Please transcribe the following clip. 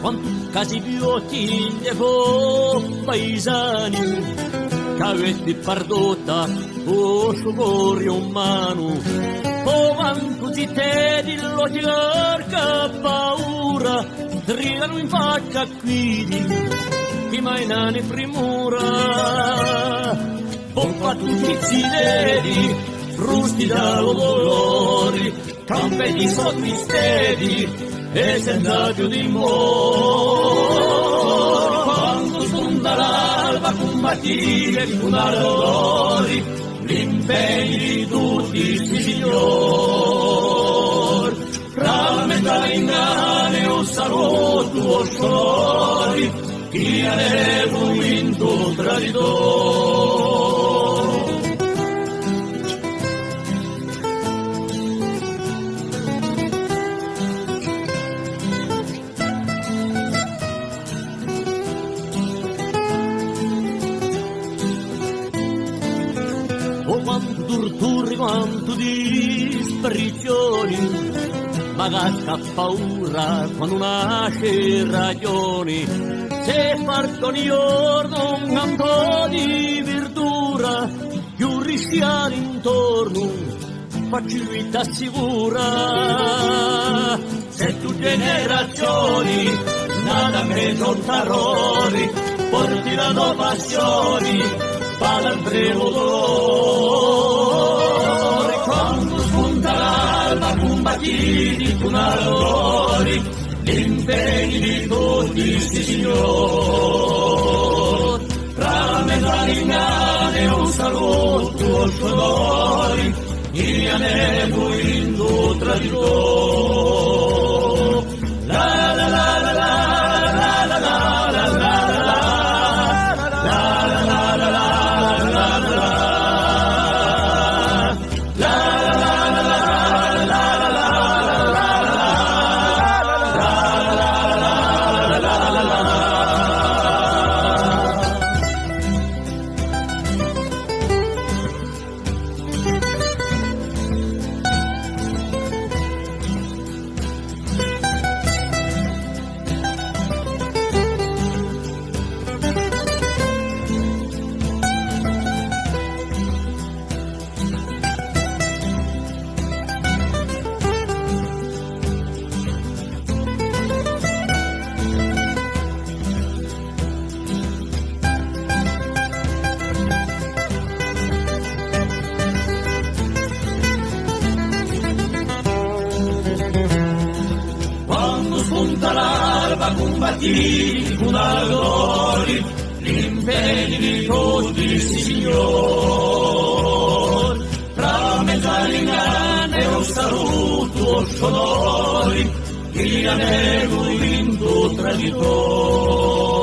quanto casi biotiglie fu paesani, cavetti pardotta, o sciopori umano, o quanto zittedi lo cerca paura, stridano in faccia quidi, chi mai nane primura, pompa tutti i zideri, frusti dallo dolore, campeggi sotto i stedi, e senza più dimore, quando spunta l'alba combattire con ardori, l'impegno di tutti si signor, rammenta l'inganne un saluto o sciolori, chi ha vinto traditore. Quanto torture, quanto disparizioni, ma casca paura quando nasce ragioni, se partono giorno un campo di verdura, più rischiare intorno, facilità sicura, se tu generazioni, nada che non terrori, porti la tua passioni, palandremo dolore, quando spunta l'alba combattiti con ardori, l'impegno di tutti sti signor, rammenta l'inganne un saluto al sonori, chi ne vinto traditore, la la la la la la la la la la. Spunta l'alba combattiti con ardori, l'impegno di tutti sti signor, rammenta l'inganne un saluto sonori, chi ne vinto traditore.